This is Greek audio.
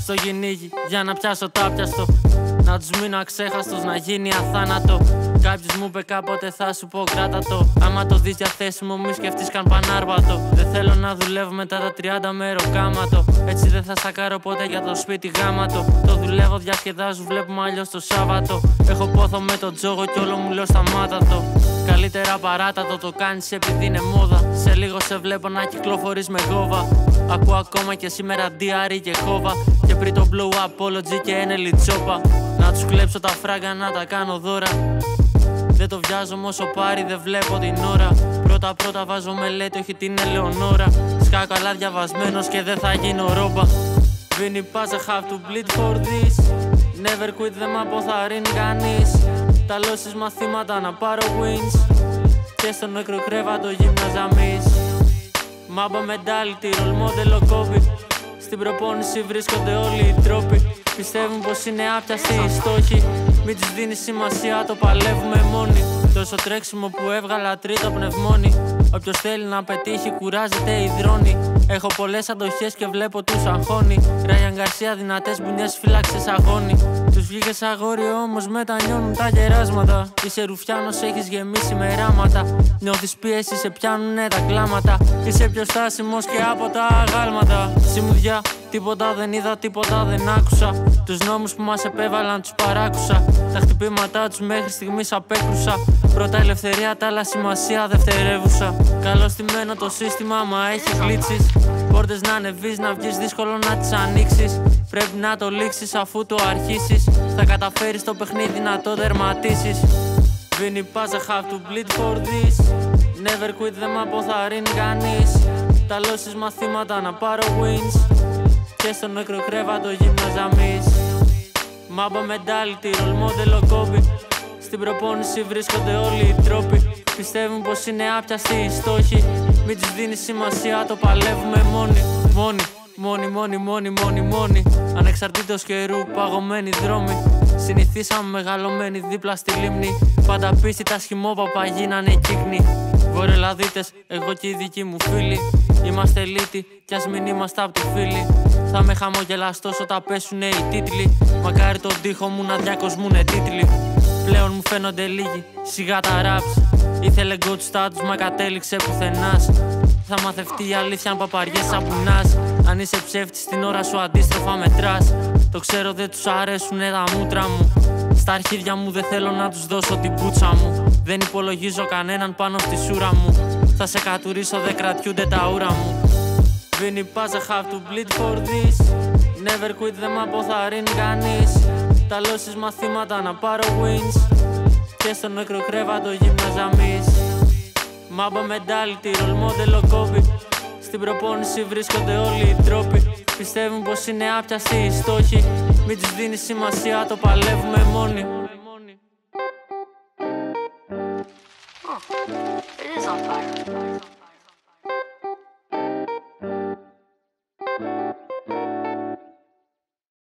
Στο κυνήγι για να πιάσω τ' άπιαστο, να τους μείνω αξέχαστος, να γίνει αθάνατο. Κάποιος μου είπε κάποτε θα σου πω κράτα το. Άμα το δεις διαθέσιμο μη σκεφτείς καν πανάρπατο. Δεν θέλω να δουλεύω μετά τα 30 με ροκάματο. Έτσι δεν θα σακάρω ποτέ για το σπίτι γάματο. Το δουλεύω, διασκεδάζω, βλέπουμε αλλιώς το Σάββατο. Έχω πόθο με το τζόγο κι όλο μου λέω σταμάτα το. Καλύτερα παράτατο, το κάνεις επειδή είναι μόδα. Σε λίγο σε βλέπω να κυκλοφορείς με γόβα. Ακούω ακόμα και σήμερα DRE και κόβα. Και πριν το blow apology και ένελη τσόπα. Να τους κλέψω τα φράγκα να τα κάνω δώρα. Δεν το βιάζω όσο πάρει, δεν βλέπω την ώρα. Πρώτα βάζω μελέτη, όχι την Ελεονόρα. Σκάω καλά διαβασμένος και δεν θα γίνω ρόμπα. Vinny Paz, I have to bleed for this. Never quit, δεν μ' αποθαρρύνει κανείς. Τα λώσεις μαθήματα να πάρω wins. Και στο νεκρό κρέβατο γύμναζα μυς. Μάμπα mentality, role model ο Kobe. Στην προπόνηση βρίσκονται όλοι οι τρόποι. Πιστεύουν πως είναι άπιαστοι οι στόχοι. Μην τους δίνει σημασία, το παλεύουμε μόνοι. Τόσο τρέξιμο που έβγαλα τρίτο πνευμόνι. Όποιος θέλει να πετύχει κουράζεται υδρώνει. Έχω πολλές αντοχές και βλέπω τους αγχώνει. Ράιαν Γκαρσία, δυνατές μπουνιές, φύλαξες αγώνι. Τους βγήκες αγόρι όμως μετανιώνουν τα γεράσματα. Είσαι ρουφιάνος, έχεις γεμίσει με ράματα. Νιώθεις πίεση, σε πιάνουνε τα κλάματα. Είσαι πιο στάσιμος και από τα αγάλματα. Σημουδιά, τίποτα δεν είδα, τίποτα δεν άκουσα. Τους νόμους που μας επέβαλαν τους παράκουσα. Τα χτυπήματά τους μέχρι στιγμής απέκρουσα. Πρώτα ελευθερία, τα άλλα σημασία δευτερεύουσα. Καλό στημένο το σύστημα, μα έχει γλίτσις. Πόρτες να ανεβείς, να βγεις, δύσκολο να τις ανοίξεις. Πρέπει να το λήξεις αφού το αρχίσεις. Θα καταφέρεις το παιχνίδι να το τερματίσεις. Vinny Paz, I have to bleed for this. Never quit, δεν μ' αποθαρρύνει κανείς. Τα λώσεις μαθήματα να πάρω wins. Και στο νεκρό κρέβατο γύμναζα μυς. Μάμπα mentality, role model ο Kobe. Στην προπόνηση βρίσκονται όλοι οι τρόποι. Πιστεύουν πως είναι άπιαστοι οι στόχοι. Μην τους δίνει σημασία, το παλεύουμε μόνοι. Ανεξαρτήτως καιρού, παγωμένοι δρόμοι. Συνηθίσαμε μεγαλωμένοι δίπλα στη λίμνη. Πάντα πίστη τα σχημόπαπα γίνανε κύκνοι. Βορειολαδίτες, εγώ και οι δικοί μου φίλοι. Είμαστε λύτοι κι ας μην είμαστε απ' τη φίλη. Θα με χαμογελαστός όταν πέσουνε οι τίτλοι. Μακάρι τον τοίχο μου να διακοσμούνε τίτλοι. Πλέον μου φαίνονται λίγοι, σιγά τα raps. Ήθελε good status μα κατέληξε πουθενάς. Θα μαθευτεί η αλήθεια αν παπαριές σαπουνάς. Αν είσαι ψεύτης την ώρα σου αντίστροφα μετράς. Το ξέρω δεν τους αρέσουνε τα μούτρα μου. Στα αρχίδια μου δεν θέλω να τους δώσω την πουτσα μου. Δεν υπολογίζω κανέναν πάνω στη σούρα μου. Θα σε κατουρίσω, δεν κρατιούνται τα ούρα μου. Vinny Paz, I have to bleed for this. Never quit, δεν μ' αποθαρρύνει κανείς. Τα λώσεις μαθήματα να πάρω wins. Και στο νεκρό κρέβατο γύμναζα μυς. Μάμπα mentality, role model ο Kobe. Στην προπόνηση βρίσκονται όλοι οι τρόποι. Πιστεύουν πως είναι άπιαστοι οι στόχοι. Μην τους δίνει σημασία, το παλεύουμε μόνοι. It is on fire.